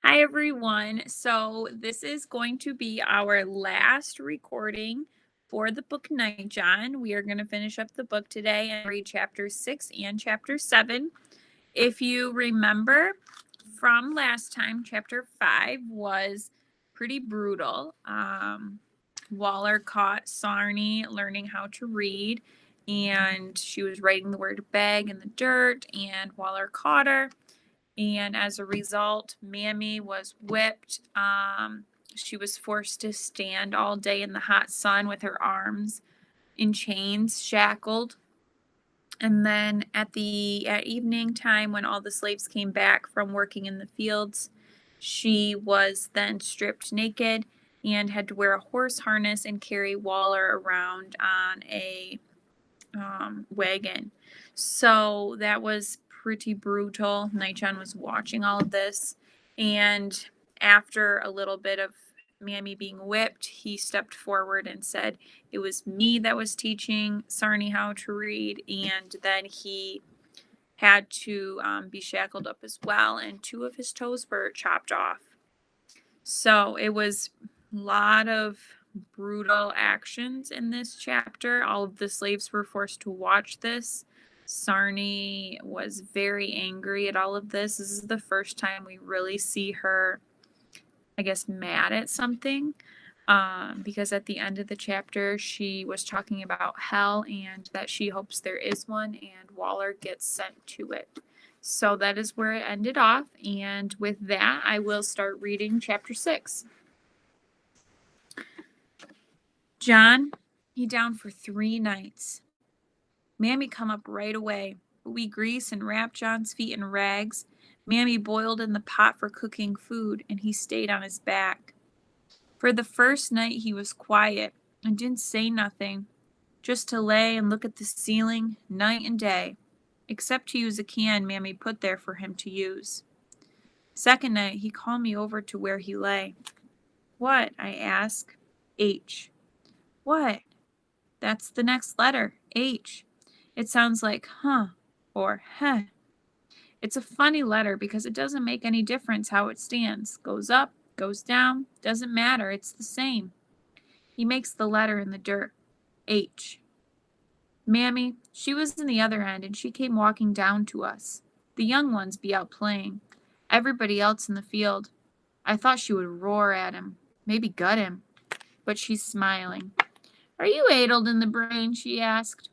Hi, everyone. So, this is going to be our last recording for the book Nightjohn. We are going to finish up the book today and read chapter 6 and chapter 7. If you remember from last time, chapter 5 was pretty brutal. Waller caught Sarnie learning how to read, and she was writing the word bag in the dirt, and Waller caught her. And as a result, Mammy was whipped. She was forced to stand all day in the hot sun with her arms in chains, shackled. And then at evening time, when all the slaves came back from working in the fields, she was then stripped naked and had to wear a horse harness and carry Waller around on a wagon. So that was pretty brutal. Nightjohn was watching all of this, and after a little bit of Mammy being whipped, he stepped forward and said it was me that was teaching Sarnie how to read, and then he had to be shackled up as well, and 2 of his toes were chopped off. So it was a lot of brutal actions in this chapter. All of the slaves were forced to watch this. Sarnie was very angry at all of this. This is the first time we really see her, I guess, mad at something. Because at the end of the chapter, she was talking about hell and that she hopes there is one, and Waller gets sent to it. So that is where it ended off. And with that, I will start reading chapter 6. John, he down for 3 nights. Mammy come up right away, but we grease and wrap John's feet in rags. Mammy boiled in the pot for cooking food, and he stayed on his back. For the first night he was quiet and didn't say nothing, just to lay and look at the ceiling night and day, except to use a can Mammy put there for him to use. Second night he called me over to where he lay. What? I asked. H. What? That's the next letter, H. It sounds like huh or heh. It's a funny letter because it doesn't make any difference how it stands. Goes up, goes down, doesn't matter, it's the same. He makes the letter in the dirt. H. Mammy, she was in the other end and she came walking down to us. The young ones be out playing. Everybody else in the field. I thought she would roar at him, maybe gut him. But she's smiling. Are you addled in the brain? She asked.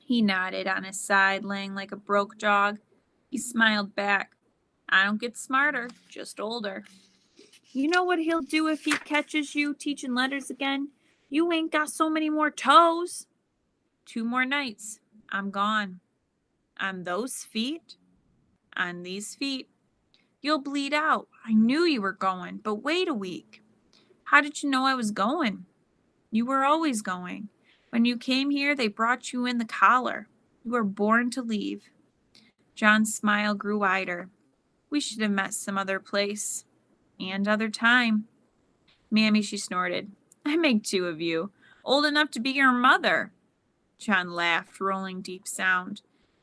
He nodded on his side, laying like a broke dog. He smiled back. I don't get smarter, just older. You know what he'll do if he catches you teaching letters again? You ain't got so many more toes. 2 more nights. I'm gone. On those feet? On these feet. You'll bleed out. I knew you were going, but wait a week. How did you know I was going? You were always going. When you came here, they brought you in the collar. You were born to leave. John's smile grew wider. We should have met some other place. And other time. Mammy, she snorted. I make 2 of you. Old enough to be your mother. John laughed, rolling deep sound.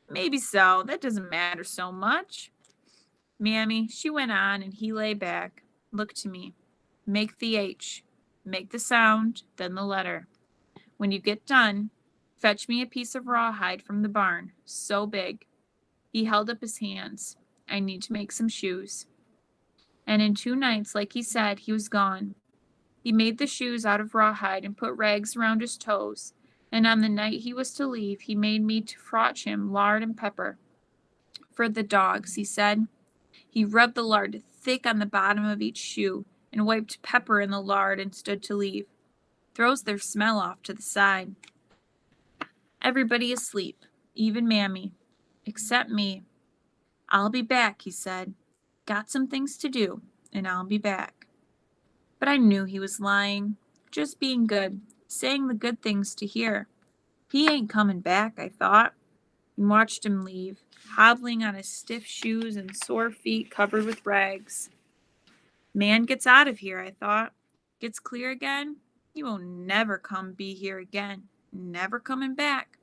Maybe so. That doesn't matter so much. Mammy, she went on, and he lay back. Look to me. Make the H. Make the sound, then the letter. When you get done, fetch me a piece of rawhide from the barn, so big. He held up his hands. I need to make some shoes. And in 2 nights, like he said, he was gone. He made the shoes out of rawhide and put rags around his toes, and on the night he was to leave, he made me to frotch him lard and pepper. For the dogs, he said. He rubbed the lard thick on the bottom of each shoe and wiped pepper in the lard and stood to leave. Throws their smell off to the side. Everybody asleep, even Mammy, except me. I'll be back, he said. Got some things to do, and I'll be back. But I knew he was lying, just being good, saying the good things to hear. He ain't coming back, I thought, and watched him leave, hobbling on his stiff shoes and sore feet covered with rags. Man gets out of here, I thought. Gets clear again. He won't never come be here again. Never coming back.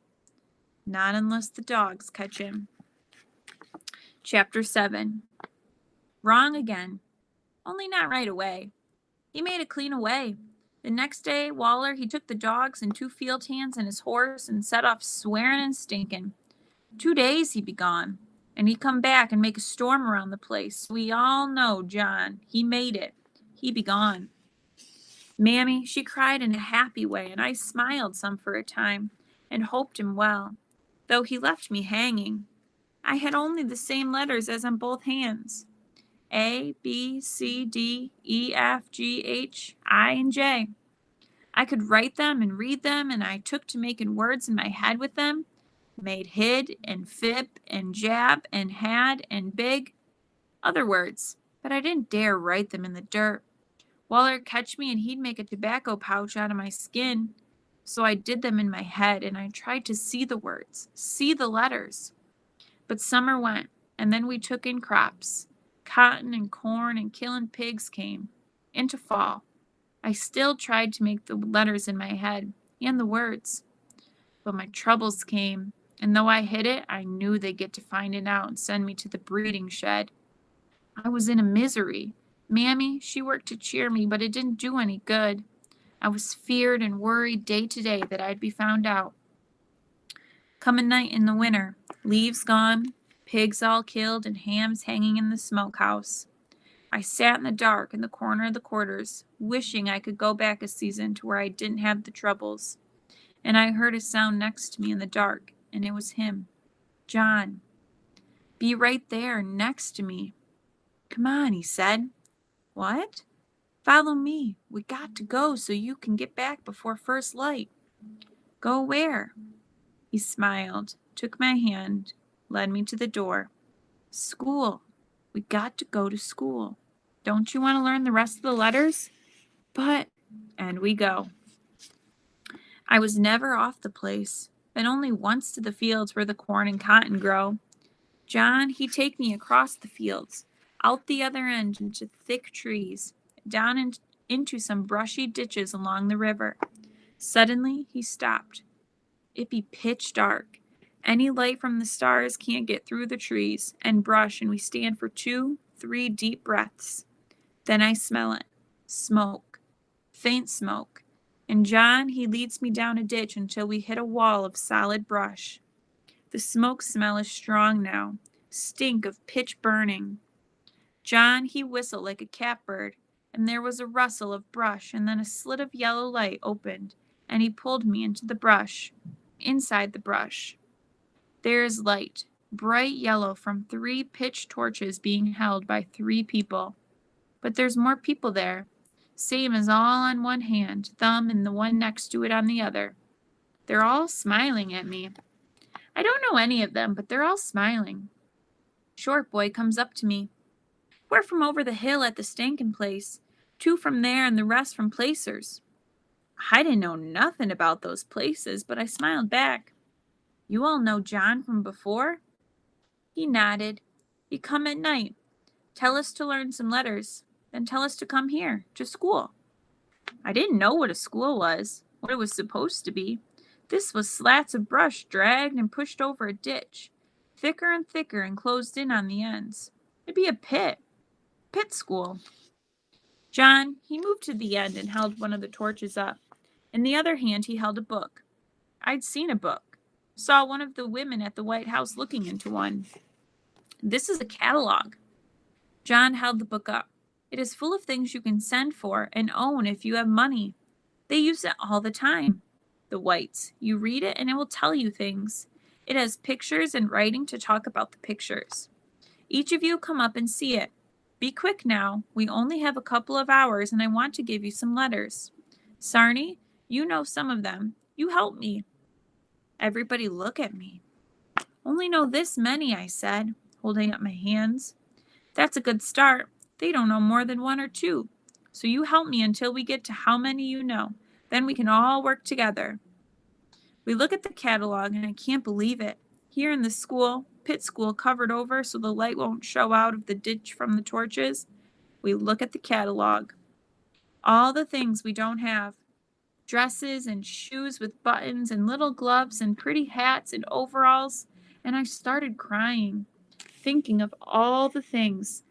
Not unless the dogs catch him. Chapter 7. Wrong again. only not right away. He made it clean away. The next day, Waller, he took the dogs and 2 field hands and his horse and set off swearing and stinking. 2 days he be gone, and he come back and make a storm around the place. We all know John. He made it. He be gone. Mammy, she cried in a happy way, and I smiled some for a time, and hoped him well, though he left me hanging. I had only the same letters as on both hands. A, B, C, D, E, F, G, H, I, and J. I could write them and read them, and I took to making words in my head with them. Made hid and fib and jab and had and big, other words, but I didn't dare write them in the dirt. Waller'd catch me and he'd make a tobacco pouch out of my skin. So I did them in my head and I tried to see the words, see the letters. But summer went, and then we took in crops. Cotton and corn and killing pigs came. Into fall. I still tried to make the letters in my head and the words. But my troubles came, and though I hid it, I knew they'd get to find it out and send me to the breeding shed. I was in a misery. Mammy, she worked to cheer me, but it didn't do any good. I was feared and worried day to day that I'd be found out. Come a night in the winter, leaves gone, pigs all killed, and hams hanging in the smokehouse. I sat in the dark in the corner of the quarters, wishing I could go back a season to where I didn't have the troubles. And I heard a sound next to me in the dark, and it was him, John. Be right there, next to me. Come on, he said. What? Follow me. We got to go so you can get back before first light. Go where? He smiled, took my hand, led me to the door. School. We got to go to school. Don't you want to learn the rest of the letters? But, and we go. I was never off the place, been only once to the fields where the corn and cotton grow. John, he'd take me across the fields, out the other end into thick trees, down into some brushy ditches along the river. Suddenly, he stopped. It be pitch dark. Any light from the stars can't get through the trees and brush, and we stand for 2, 3 deep breaths. Then I smell it. Smoke. Faint smoke. And John, he leads me down a ditch until we hit a wall of solid brush. The smoke smell is strong now. Stink of pitch burning. John, he whistled like a catbird, and there was a rustle of brush, and then a slit of yellow light opened, and he pulled me into the brush. Inside the brush. There is light, bright yellow from 3 pitch torches being held by 3 people. But there's more people there, same as all on one hand, thumb and the one next to it on the other. They're all smiling at me. I don't know any of them, but they're all smiling. Short boy comes up to me. We're from over the hill at the Stankin' place, 2 from there and the rest from Placers. I didn't know nothing about those places, but I smiled back. You all know John from before? He nodded. He come at night. Tell us to learn some letters, then tell us to come here, to school. I didn't know what a school was, what it was supposed to be. This was slats of brush dragged and pushed over a ditch, thicker and thicker and closed in on the ends. It'd be a pit school. John, he moved to the end and held one of the torches up. In the other hand, he held a book. I'd seen a book. Saw one of the women at the White House looking into one. This is a catalog. John held the book up. It is full of things you can send for and own if you have money. They use it all the time. The Whites. You read it and it will tell you things. It has pictures and writing to talk about the pictures. Each of you come up and see it. Be quick now. We only have a couple of hours and I want to give you some letters. Sarnie, you know some of them. You help me. Everybody look at me. Only know this many, I said, holding up my hands. That's a good start. They don't know more than 1 or 2. So you help me until we get to how many you know. Then we can all work together. We look at the catalog and I can't believe it. Here in the school, pit school covered over so the light won't show out of the ditch from the torches, we look at the catalog. All the things we don't have. Dresses and shoes with buttons and little gloves and pretty hats and overalls. And I started crying, thinking of all the things,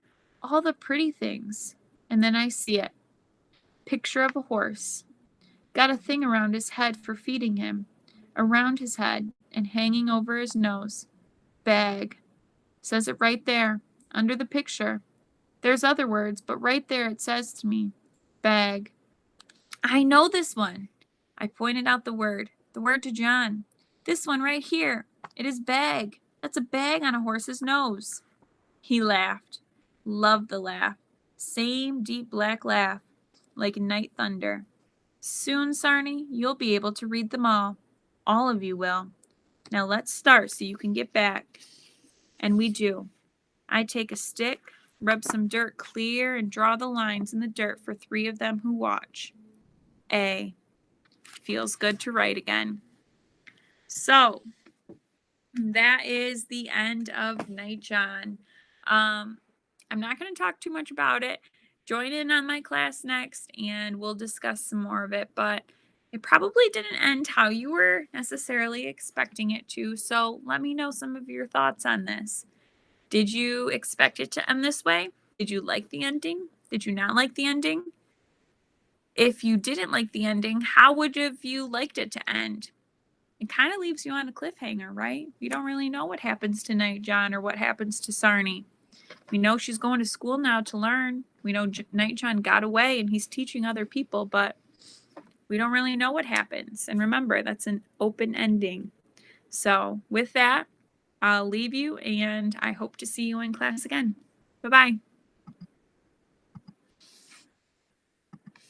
all the pretty things. And then I see it. Picture of a horse. Got a thing around his head for feeding him. Around his head and hanging over his nose. Bag. Says it right there, under the picture. There's other words, but right there it says to me, bag. I know this one. I pointed out the word to John. This one right here. It is bag. That's a bag on a horse's nose. He laughed. Loved the laugh. Same deep black laugh, like night thunder. Soon, Sarnie, you'll be able to read them all. All of you will. Now let's start so you can get back. And we do. I take a stick, rub some dirt clear, and draw the lines in the dirt for 3 of them who watch. A. Feels good to write again. So, that is the end of Nightjohn. I'm not going to talk too much about it. Join in on my class next, and we'll discuss some more of it, but it probably didn't end how you were necessarily expecting it to, so let me know some of your thoughts on this. Did you expect it to end this way? Did you like the ending? Did you not like the ending? If you didn't like the ending, how would have you liked it to end? It kind of leaves you on a cliffhanger, right? You don't really know what happens to Nightjohn or what happens to Sarnie. We know she's going to school now to learn. We know Nightjohn got away and he's teaching other people, but we don't really know what happens. And remember, that's an open ending. So with that, I'll leave you, and I hope to see you in class again. Bye-bye.